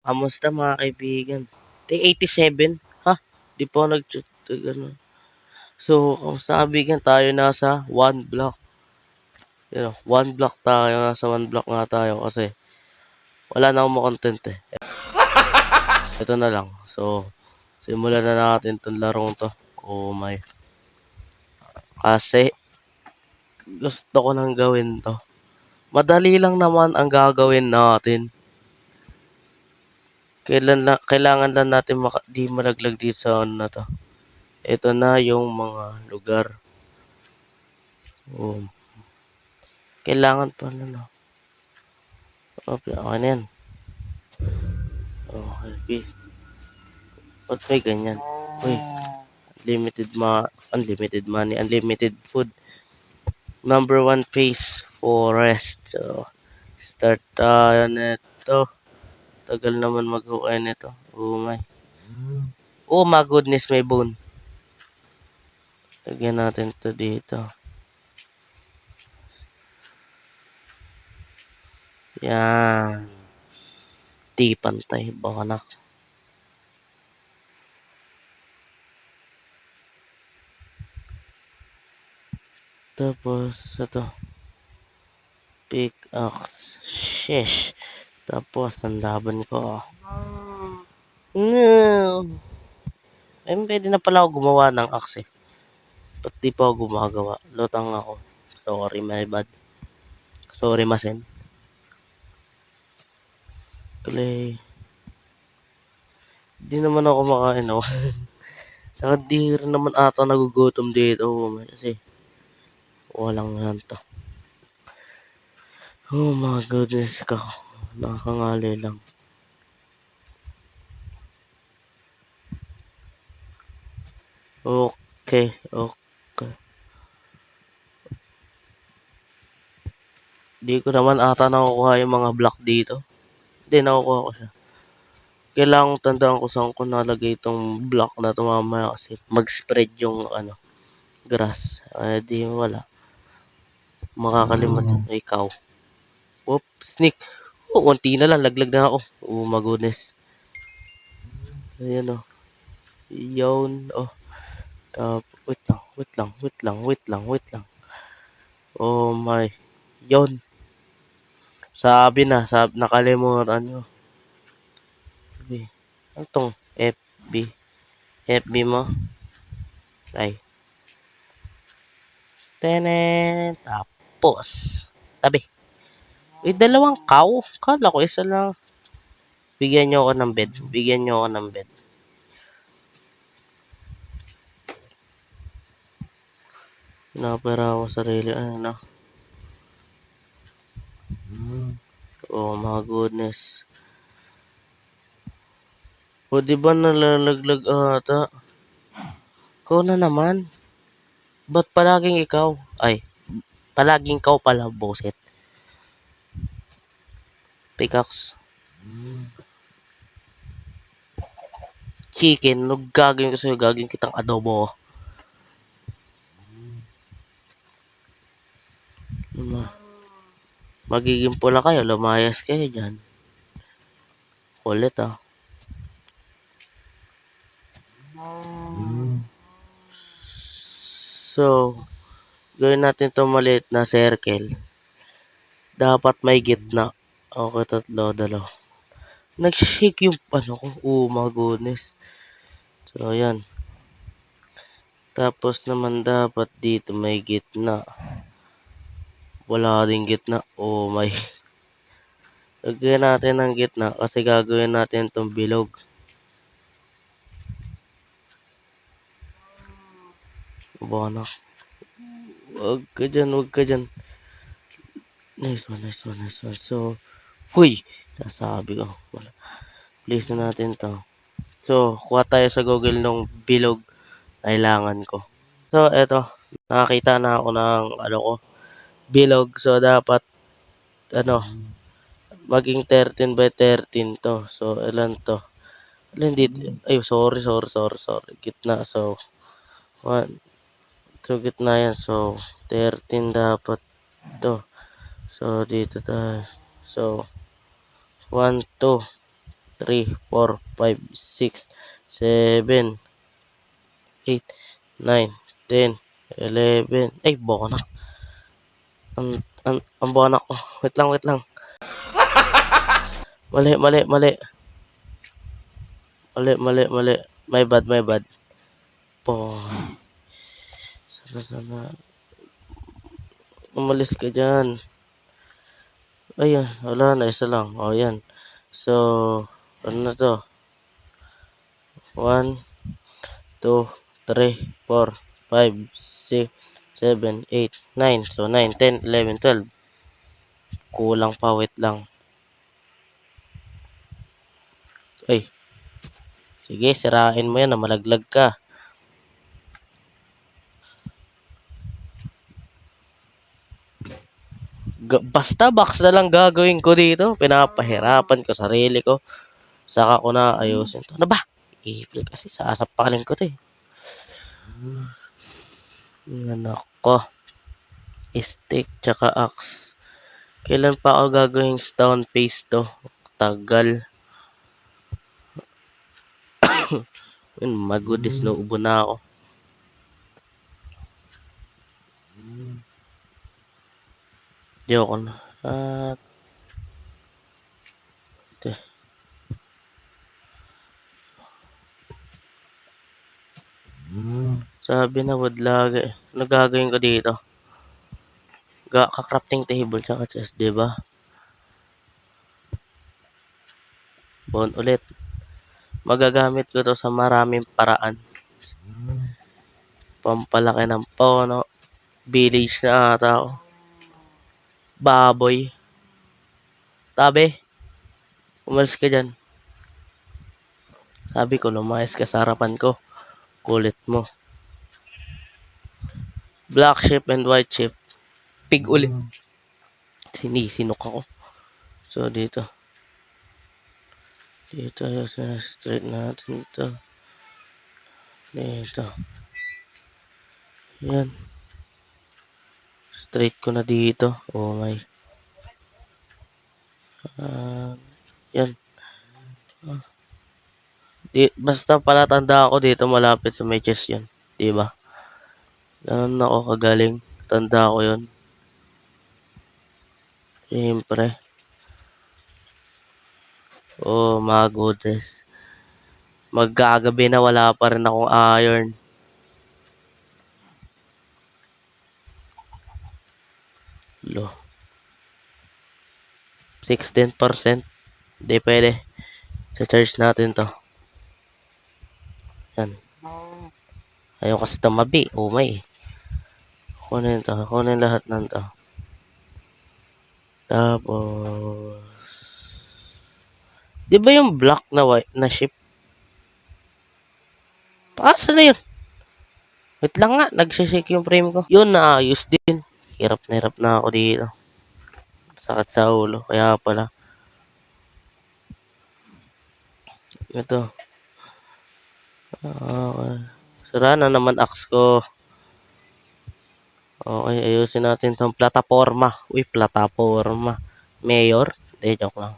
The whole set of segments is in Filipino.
Kamusta mga kaibigan? Day 87? Ha? Di pa ako nag-chat. Ganun. So, kamusta kaibigan? Tayo nasa 1 block. You know, 1 block tayo. Nasa 1 block nga tayo kasi wala na akong makontent eh. Ito na lang. So, simulan na natin itong larong to. Oh my. Kasi, gusto ko nang gawin to. Madali lang naman ang gagawin natin. Kailangan lang natin di malaglag dito sa ano na to. Ito na yung mga lugar. Oh, kailangan pa na. Okay na yan. Okay. Ba't may ganyan? Uy, unlimited money, unlimited food. Number 1 phase, forest. So, start tayo neto. Tagal naman mag-hukay nito. Oh my. Oh my goodness, may bone. Lagyan natin to dito. Yan. Di pantay, bakanak. Tapos, ito. Pickaxe. Sheesh. Tapos, ang laban ko. No. Eh, pwede na pala ako gumawa ng axe eh. Ba't di pa ako gumagawa? Lutang ako. Sorry, my bad. Sorry, masen. Clay. Di naman ako makain oh. Saka di rin naman ata nagugutom dito. Kasi walang yan to. Oh my goodness ka. Nakakangali lang. Okay. Di ko naman ata nakukuha yung mga block dito. Hindi, nakukuha ko siya. Kailangan tandaan ko saan ko nalagay itong block na ito mamaya kasi mag-spread yung grass. Di wala. Makakalimutan. Ikaw. Whoop, sneak. Oh, konti na lang. Laglag na ako. Oh my goodness. Ayan oh. Yun. Oh. Wait lang. Oh my. Yun. Nakalimutan nyo. Ano tong FB? FB mo? Ay. Tapos. Tabi. Dalawang cow. Kala ko isa lang. Bigyan nyo ako ng bed. Pinapera ako sarili. Ano? Oh my goodness. O di ba nalalaglag ata? Ikaw na naman. Ba't palaging ikaw? Ay, palaging ikaw pala, boset. Pickaxe. Chicken, gagawin ko sa'yo, gagawin kitang adobo. Magiging pula kayo, lumayas kayo dyan. Kulit ah. So, gawin natin itong maliit na circle. Dapat may gitna. Okay, 3, 2. Nag-shake yung ano ko. Oh my goodness. So, ayan. Tapos naman dapat dito may gitna. Wala ding gitna. Oh my. Lagyan natin ng gitna kasi gagawin natin itong bilog. Bana. Huwag ka dyan. Nice one. So, huy! Sasabi ko. Place na natin to. So, kuha tayo sa Google nung bilog na kailangan ko. So, eto. Nakakita na ako ng bilog. So, dapat maging 13 by 13 to. So, ilan to? Hindi. Ay, sorry. Gitna. So, 1. So, gitna yan. So, 13 dapat to. So, dito tayo. So, 1, 2. 3, 4, 5, 6, 7, 8, 9, 10, 11. Ay, bonak. Ang bonak ko. Wait lang. Mali. Mali. My bad. Po. Sana. Umalis ka dyan. Ayun, wala na. Isa lang. O, yan. So, ano na to? 1, 2, 3, 4, 5, 6, 7, 8, 9. So, 9, 10, 11, 12. Kulang pa. Wait lang. Ay, sige, sirain mo yan na malaglag ka. Basta box na lang gagawin ko dito. Pinapahirapan ko sarili ko. Saka ko na ayusin to. Ano ba? April kasi sasapakalin ko to eh. Anak ko. Stick tsaka axe. Kailan pa ako gagawing stone face to? Tagal. Yun, magudis na ubo na ako. Joke na. Sabi na wood lagi. Ano gagawin ko dito? Ka-crafting table tsaka chest, diba? Bone ulit. Magagamit ko to sa maraming paraan. Pampalaki ng pono. Village na ata ako. Baboy. Tabi. Umalis ka dyan. Sabi ko, lumayas ka sa harapan ko. Kulit mo. Black sheep and white sheep. Pig ulit. Sinisinok ako. So, dito. Dito, sa straight natin ito. Dito. Yan. Straight ko na dito. Oh my. Yan. Basta palatanda ako dito malapit sa may chest yan. Diba? Ganun ako kagaling. Tanda ko yun. Siyempre. Oh, mga goodness. Magkagabi na wala pa rin akong iron. Lo. 16%. Hindi pwede. Sa-charge natin to. Yan. Ayaw kasi tumabi. Oh my. Kunin to. Kunin lahat ng to. Tapos. Di ba yung black na white na ship? Paasa na yun? Wait lang nga. Nagsishake yung frame ko. Yun, naayos din. Hirap na ako dito. Sakit sa ulo. Kaya pala. Ito. Okay. Sira na naman axe ko. Okay, ayusin natin itong plataforma. Uy, plataforma. Mayor? Hindi, joke lang.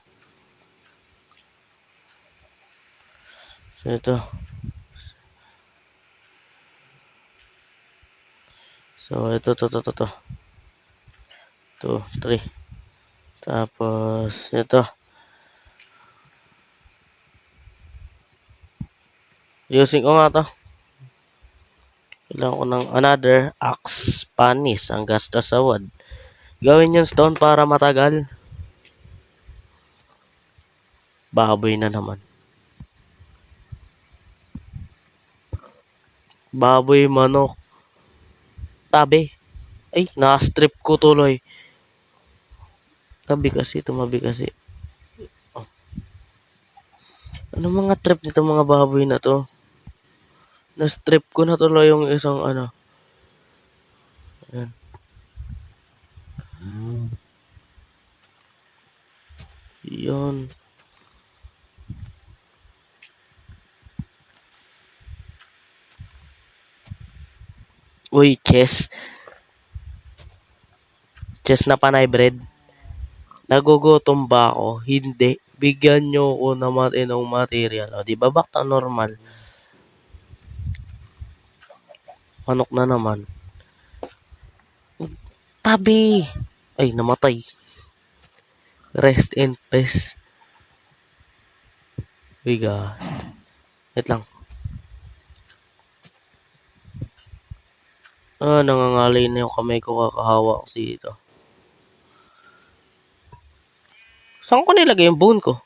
So, ito. So, ito. 2, 3. Tapos, ito. Ayusin ko nga to. Kailangan ko ng another axe panis. Ang gastos sa wood. Gawin yung stone para matagal. Baboy na naman. Baboy, manok. Tabi. Ay, na-strip ko tuloy. Tumabi kasi. Oh. Ano mga trip nito mga baboy na to? Na-strip ko na tuloy yung isang ano. Ayan. Yun. Uy, chess. Chess na panay bread. Nagugutom ba ako? Hindi. Bigyan nyo ko na matinong material. O, di ba back to normal? Manok na naman. Tabi! Ay, namatay. Rest in peace. Biga. Wait lang. Nangangalay na yung kamay ko kakahawak kasi ito. Saan ko nilagay yung bone ko?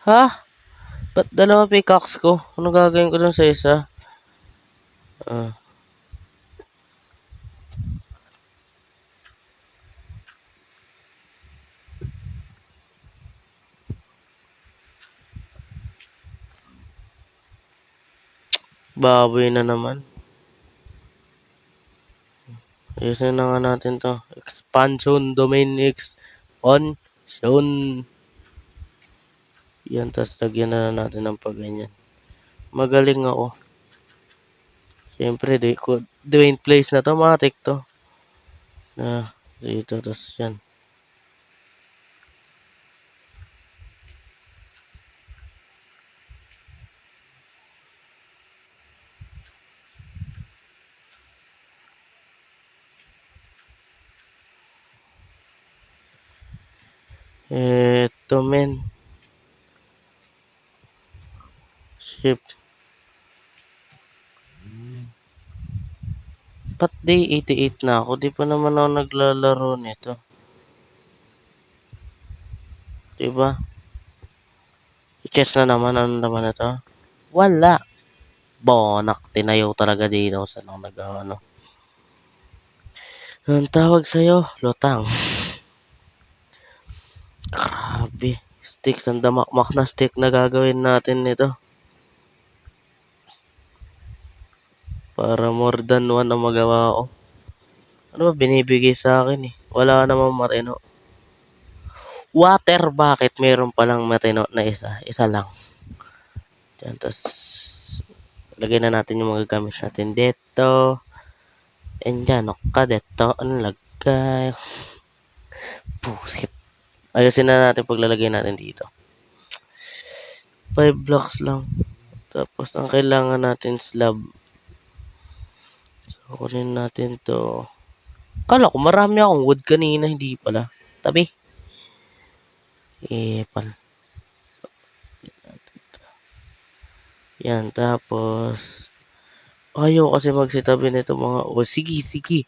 Ha? Ba't dalawa pickaxe ko? Ano gagawin ko dun sa isa? Baboy na naman. Ayusin na nga natin to. Expansion domain expansion. Yan, tas lagyan na natin ng pagganyan. Magaling ako. Siyempre, Dwayne Place na to, matik to. Dito, tas yan. Eto, men. Ship. Ba't day 88 na ako? Di pa naman ako naglalaro nito. Diba? I-chess na naman. Ano naman na to? Wala. Bonak. Tinayaw talaga dito. Saan ako nag-ano? Ang tawag sa'yo, lutang. Grabe. Stick. Ang damakmak na stick na gagawin natin nito. Para more than one ang magawa ko. Ano ba binibigay sa akin eh? Wala namang matino. Water bucket. Meron palang matino na isa. Isa lang. Diyan. Tapos, lagay na natin yung mga gamit natin dito. And yan. Okay, dito. Ano lagay? Pusit. Ayusin na natin paglalagay natin dito. 5 blocks lang. Tapos, ang kailangan natin slab. So, kunin natin to. Kala ko marami akong wood kanina. Hindi pala. Tabi. Pal. Yan. Tapos, ayaw kasi magsitabi nito mga. Sige, sige.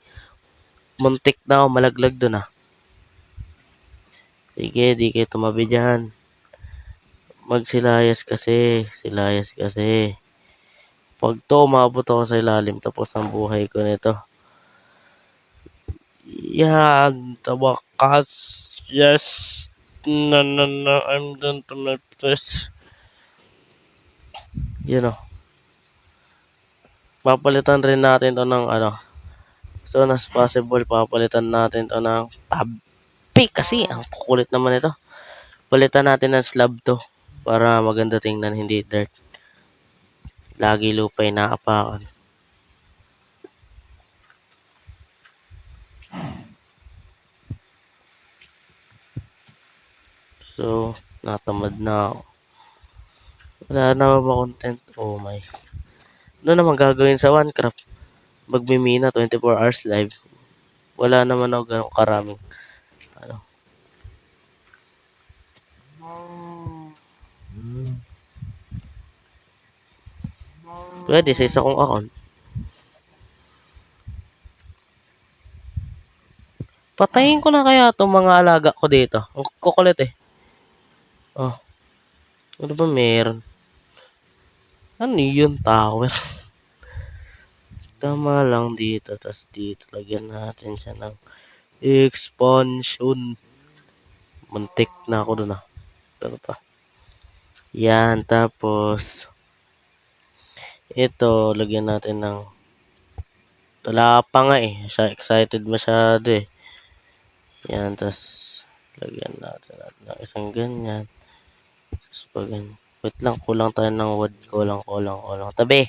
Muntik na ako malaglag dun ah. Sige, di kayo tumabi dyan. Magsilayas kasi. Silayas kasi. Pag to, umabot ako sa ilalim. Tapos ang buhay ko nito. Yan. Tawakas. Yes. No, I'm done to my place. Yun o. Papalitan rin natin to ng ano. As soon as possible, papalitan natin to ng tabi. Kasi, ang kukulit naman ito. Palitan natin ng slab to. Para maganda tingnan, hindi dirt. Lagi lupa yung naapakan. So, natamad na ako. Wala na ba content? Oh my. Ano naman gagawin sa Minecraft? Magmimina 24 hours live. Wala naman ako ganun karaming. Ano. Pwede sa isa kong account. Patayin ko na kaya itong mga alaga ko dito. Ang kukulit eh. Oh. Ano ba meron? Ano yun? Tower. Tama lang dito. Tapos dito. Lagyan natin siya ng expansion. Muntik na ako dun ah. Ito pa. Yan. Tapos ito. Lagyan natin ng wala pa nga eh. Siya excited masyado eh. Yan. Tapos lagyan natin ng isang ganyan. Tapos pag ganyan. Wait lang. Kulang tayo ng wood. Kulang. Tabi.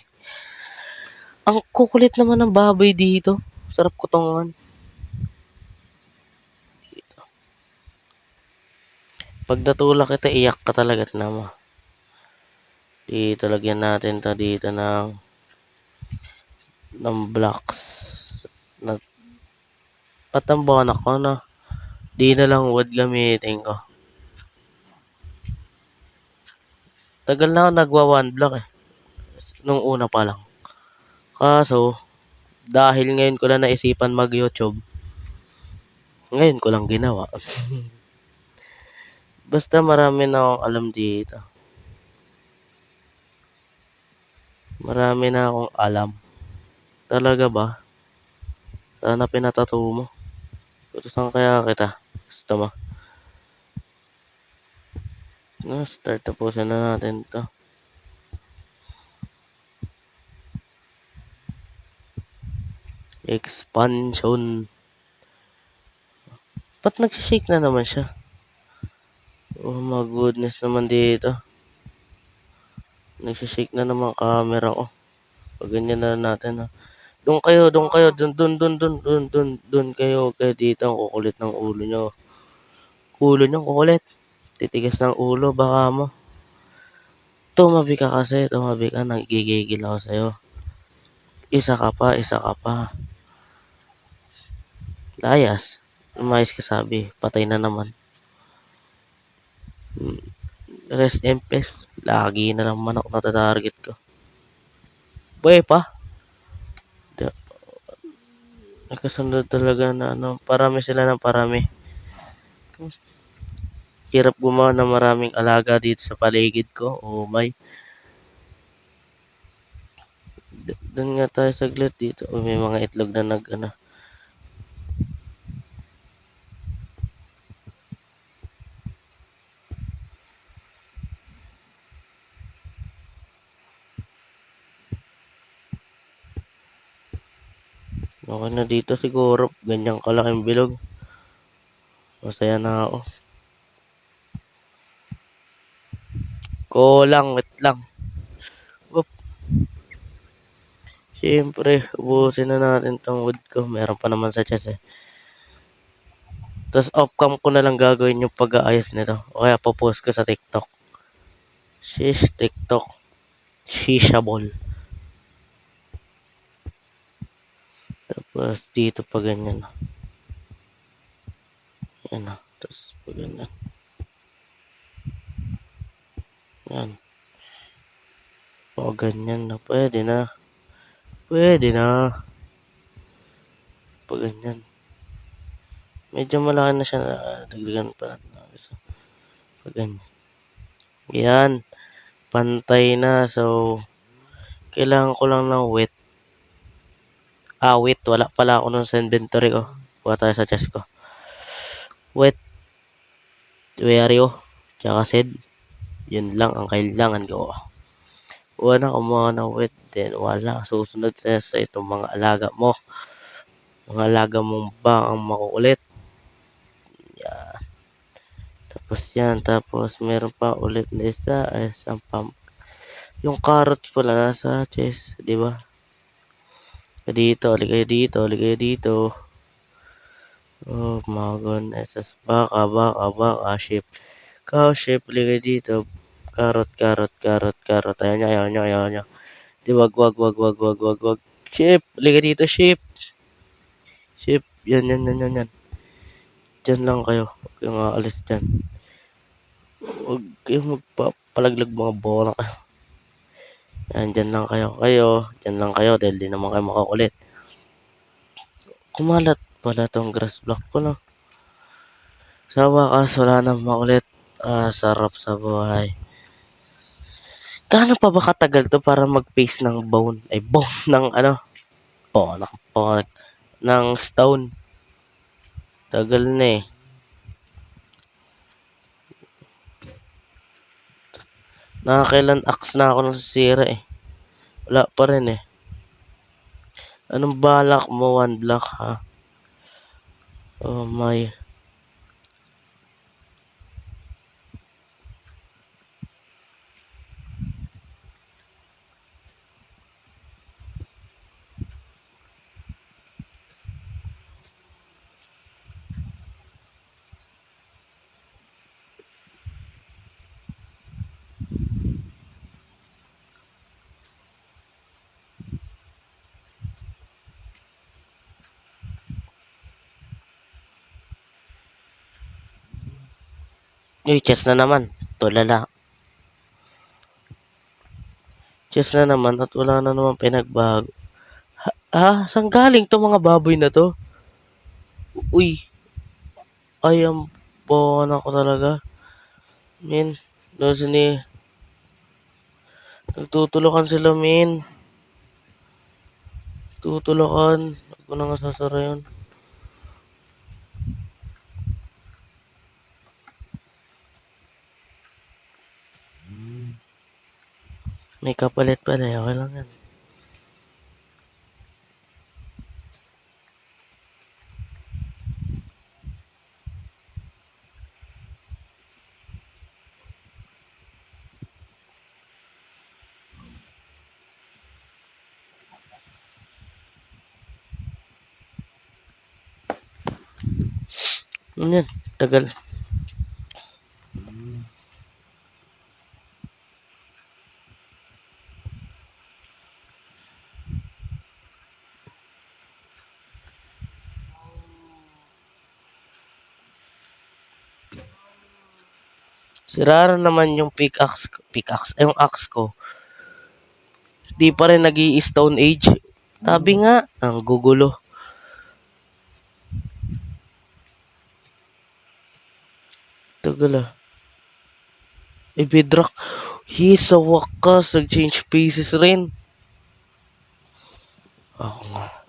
Ang kukulit naman ng baboy dito. Sarap kutongan. Pag natulak kita, iyak ka talaga na mo. Dito, lagyan natin to dito ng blocks. Na, patambuhan ako, no? Di na lang wood gamitin ko. Tagal na ako nagwa one block eh. Nung una pa lang. Kaso, dahil ngayon ko lang naisipan mag-YouTube, ngayon ko lang ginawa. Basta marami na akong alam dito. Marami na akong alam. Talaga ba? Sana pinatato mo. Saan kaya kita? Gusto mo? Start tapusin na natin to. Expansion. Ba't nagsishake na naman siya? Oh my goodness naman dito. Nagsishake na naman camera ko. Pag ganyan na natin ha. Doon kayo, doon kayo. Kaya dito ang kukulit ng ulo nyo. Ulo nyo kukulit. Titigas ng ulo, baka mo. Tumabi ka kasi, tumabi ka. Nagigigil ako sa'yo. Isa ka pa. Layas. Umayos ka sabi. Patay na naman. Rest in peace. Lagi na lang manok na tatarget ko. Buhay pa. Nakasunod talaga na ano. Parami sila ng parami. Hirap gumawa ng maraming alaga dito sa paligid ko. Oh my. Doon nga tayo saglit dito. Oh, may mga itlog na nag-ano. Okay na dito siguro. Ganyan kalaking bilog. Masaya na ako. Kulang, wait lang. Oop. Siyempre, ubusin na natin tong wood ko. Meron pa naman sa chest eh. Tapos off-cam ko na lang gagawin yung pag-aayos nito. O kaya popost ko sa TikTok. Shish, TikTok. Shishabol. Tapos dito pa ganyan. Yan na. Tapos pa ganyan. Yan. O ganyan na. Pwede na. Pwede na. Pa ganyan. Medyo malaki na siya na dagdagan pa natin. So, pa ganyan. Yan. Pantay na. So, kailangan ko lang ng wet. Wait. Wala pala ako nun sa inventory ko. Kuha tayo sa chest ko. Wet. Where you? Tsaka seed. Yun lang ang kailangan ko. Una kumuha ng wet. Then wala. Susunod sa itong mga alaga mo. Mga alaga mong ba ang makukulit. Yan. Tapos yan. Tapos meron pa ulit na isa. Isang pump. Yung carrot pala nasa chest. Diba? Dito. Aligay dito. Aligay dito. Oh my goodness. Baka. Sheep. Cow, sheep. Aligay dito. Carrot. Ayaw nyo. Di wag. Sheep. Aligay dito, sheep. Sheep. Yan. Diyan lang kayo. Huwag kayong aalis dyan. Huwag kayong magpapalaglag mga bola kayo. Yan, dyan lang kayo. Dyan lang kayo dahil di naman kayo makakulit. Kumalat pala tong grass block ko, no? Sa wakas, wala nang makulit. Sarap sa buhay. Gaano pa ba katagal to para mag-face ng bone? Ay, bone ng ano? Ng stone. Tagal na eh. Nakakailan axe na ako nasisira eh. Wala pa rin eh. Anong balak mo, one block ha? Oh my. Uy, chess na naman. Tulala. Chess na naman at wala na naman pinagbago. Saan galing to mga baboy na to? Uy, ayam po na ko talaga. Min, doon sini, nagtutulakan sila, min. Tutulakan. Huwag ko na nga sasara yun. May kapalit pala, okay lang yan. Yan, tagal. Sira naman yung pickaxe, yung axe ko. Di pa rin nag-i-stone age. Tabi nga, ang gugulo. Tagal ah. Bedrock. Sa wakas, nag-change pieces rin. Ako nga.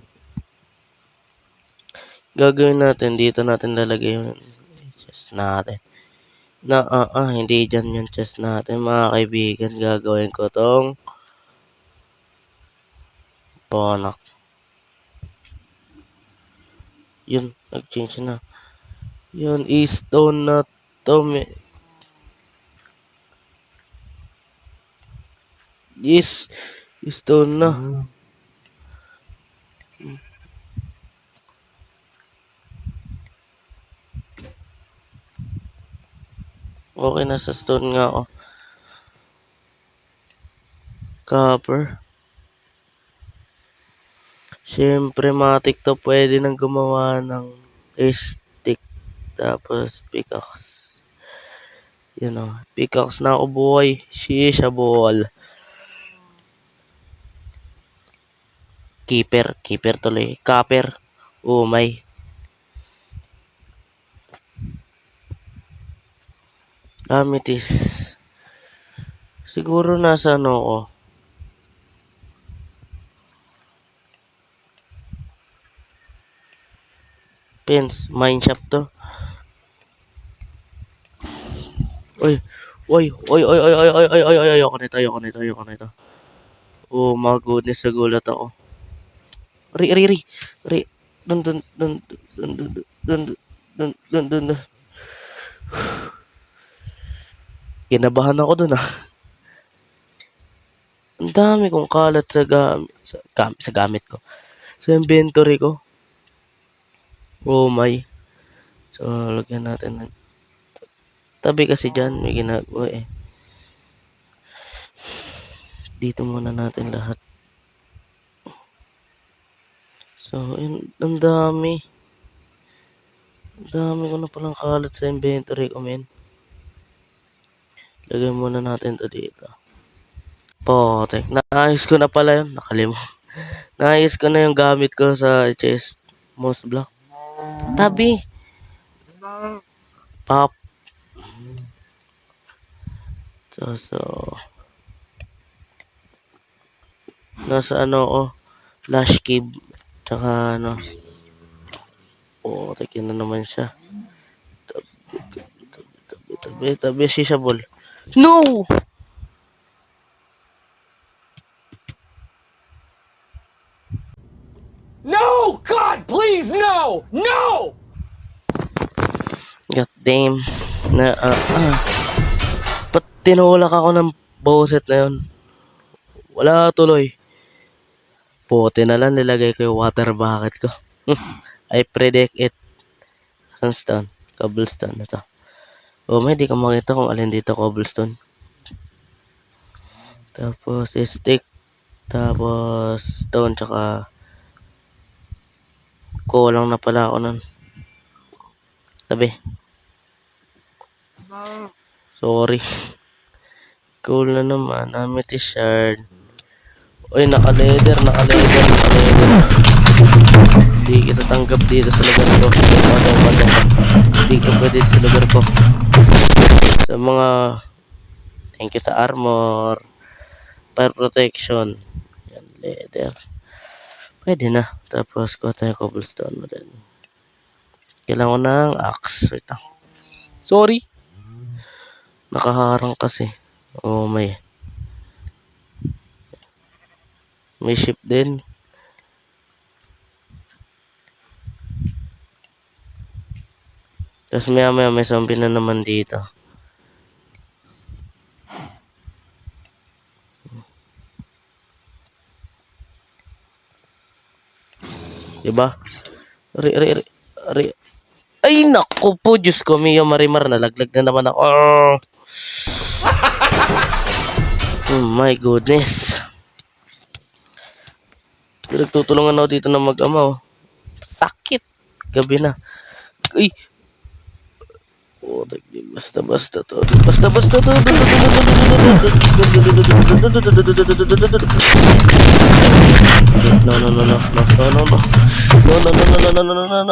Gagawin natin, dito natin lalagay yung chest natin. Hindi dyan yung chest natin, mga kaibigan. Gagawin ko tong ponak. Yun, nag-change na. Yun, stone na to. Yes, stone na. Okay na sa stone nga ako. Copper. Siyempre, matik to. Pwede nang gumawa ng stick. Tapos, pickaxe. Yun o. Pickaxe na ako, boy. Shisha ball. Keeper tuloy. Copper. Oh, may. Amethyst. Siguro nasa ano ko. Pins. Mineshaft to. Uy. Ayoko nito. Oh my goodness, nagulat ako. Ri. Dun. Kinabahan ako dun ah. Ang dami kong kalat sa gamit ko. Sa inventory ko. Oh my. So, lagyan natin ng tabi kasi dyan. May ginagawa eh. Dito muna natin lahat. So, ang dami. Ang dami ko na palang kalat sa inventory ko, men. Lagyan muna natin to dito. Potek. Naayos ko na pala yun. Naayos ko na yung gamit ko sa chest. Most block. Tabi. Pop. So. Nasa ano ko. Flash cube. Tsaka ano. Potek, yun na naman siya. Tabi. Shisha ball. No! No! God, please, no! No! God damn. Ba't tinulak ako ng bowset na yun? Wala tuloy. Puti na lang nilagay ko yung water bucket ko. I predict it. Sandstone. Cobblestone na to. May di ka makita kung alin dito cobblestone. Tapos stick. Tapos stone tsaka kulang na pala ako nun. Tabi. Sorry. Cool na naman. Amethyst shard. Uy, naka-leather. Hindi kita tanggap dito sa lugar ko. Padong. Hindi ka pwede sa lugar ko. Sa mga... Thank you sa armor. Fire protection. Yan, leather. Pwede na. Tapos, kuha tayo cobblestone mo din. Kailangan ko ng axe. Wait lang. Sorry. Nakaharang kasi. Oh, may ship din. Tapos maya may zombie na naman dito. Diba? Ari. Ay, naku po. Diyos ko, Mio Marimar. Nalaglag na naman ako. Oh my goodness. Nagtutulungan ako dito na mag-ama. Oh. Sakit. Gabi na. Ay. Oh, basta to.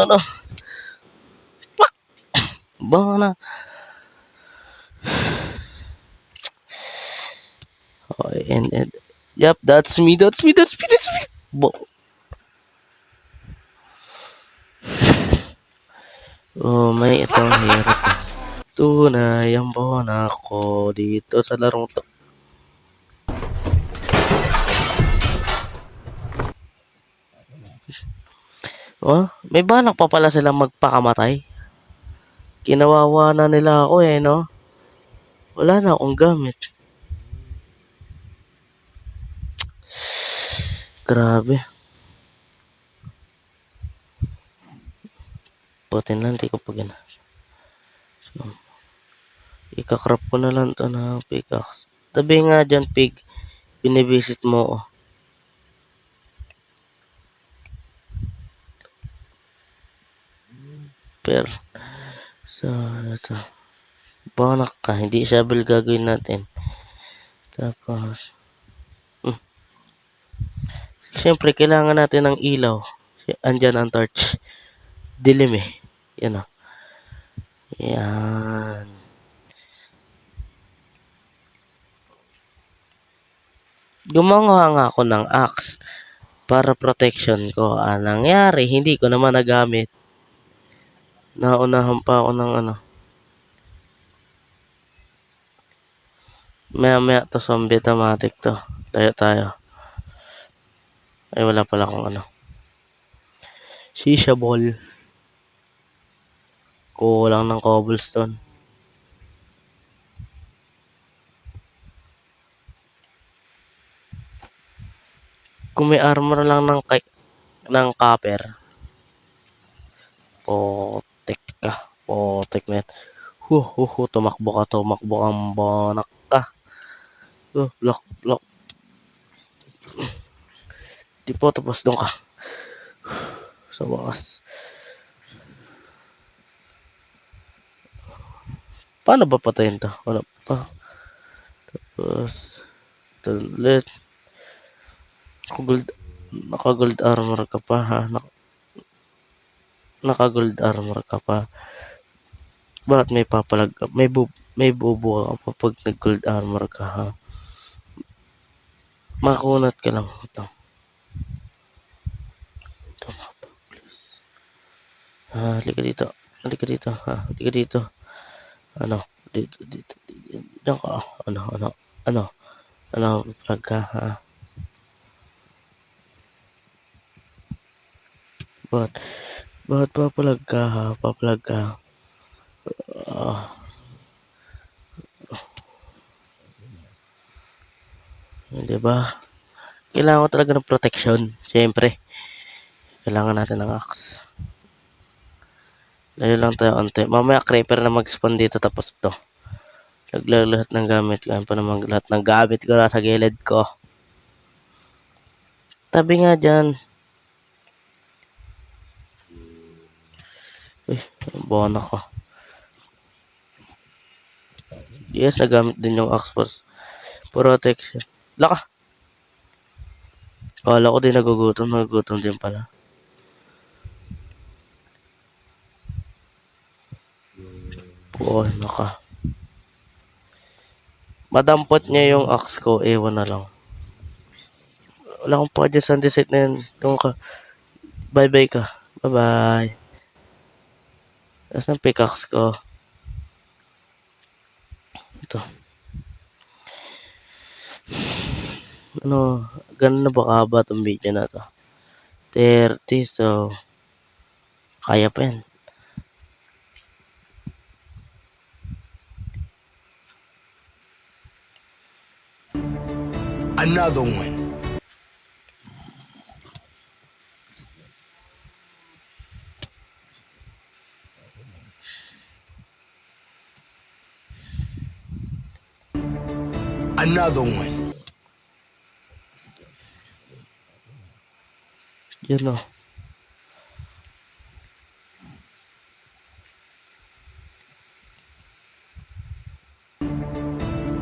No. Bana. Oh, and yep, that's me. Oh, may itong hirap. Tunay ang buwan ako dito sa larong to. Oh, may balak pa pala silang magpakamatay. Kinawawa na nila ako no? Wala na akong gamit. Grabe. Buti na, hindi ko pa gina. So, ikakrap ko na lang to na pickaxe. Tabi nga dyan, pig. Binivisit mo ko. Pero, so, ito. Banak ka. Hindi shovel gagawin natin. Tapos, siyempre, kailangan natin ng ilaw. Andyan ang torch. Dilim Yan o. Yan. Gumawa nga ako ng axe para protection ko. Ang nangyari, hindi ko naman nagamit. Naunahan pa ako ng Maya to zombie automatic to. Tayo. Ay, wala pala akong shisha ball. Kulang ng cobblestone. Kung may armor lang ng copper. Potek man. Tumakbo kang banak ka. Block. Di po, tapos doon ka. Sa wakas. Paano ba patayin to? Wala pa. Tapos, ulit. Naka-gold armor ka pa, ha? Naka-gold armor ka pa. Bakit may papalag ka? May bubo ka pa pag nag-gold armor ka, ha? Makunat ka lang. Ito. Halika dito. Ha? Halika dito. Dito. Diyan ka. Plug ka, ha? Bakit papalag ka, ha? Papalag ka. Diba? Kailangan ko talaga ng protection. Siyempre. Kailangan natin ng axe. Layo lang tayo onte. Mamaya creeper na mag-spawn dito tapos to. Laglag lahat ng gamit. Kaya pa naman lahat ng gamit ko nasa gilid ko. Tabi nga dyan. Uy, buwan ako. Yes, nagamit din yung axe for protection. Laka! Kala ko din nagugutom din pala. Buhay naka. Madampot niya yung axe ko, ewan na lang. Wala akong pa dyan sa decide na yan. Bye-bye ka. Bye-bye. Tapos ang pickaxe ko. Ito. Ano, ganun na ba kaba itong video na to? 30, so kaya pa yan. Another one. Another one. Yun o.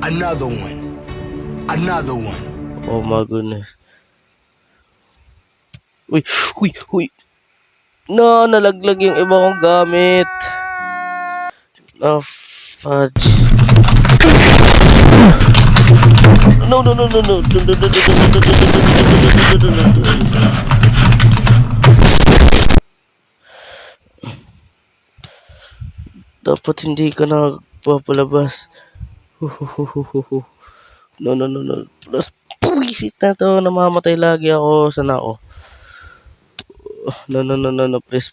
Another one. Another one. Oh my goodness. Uy! Uy! Uy! No! Nalaglag yung iba kong gamit. Oh, fudge. No! Dapat hindi ka nagpapalabas. No. Plus, puwisit na to. Namamatay lagi ako. Sana ako. No. Please.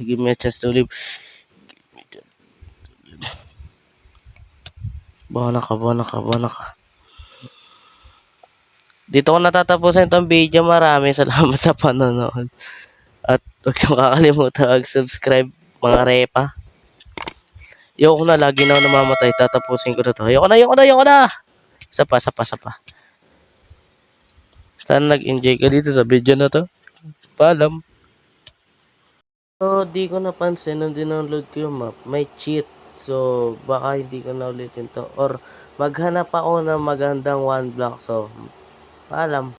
Give me a chance to live. Bana ka. Dito ko natatapusin itong video. Maraming salamat sa panonood. At huwag niyong kakalimutan mag-subscribe, mga repa. Ayoko na, lagi na ako namamatay. Tatapusin ko na to. Ayoko na! Isa pa. Sana nag-enjoy ka dito sa video na to. Paalam. So, di ko napansin nung dinownload ko yung map. May cheat. So, baka hindi ko na ulitin to. Or, maghanap ako ng magandang one block. So, paalam.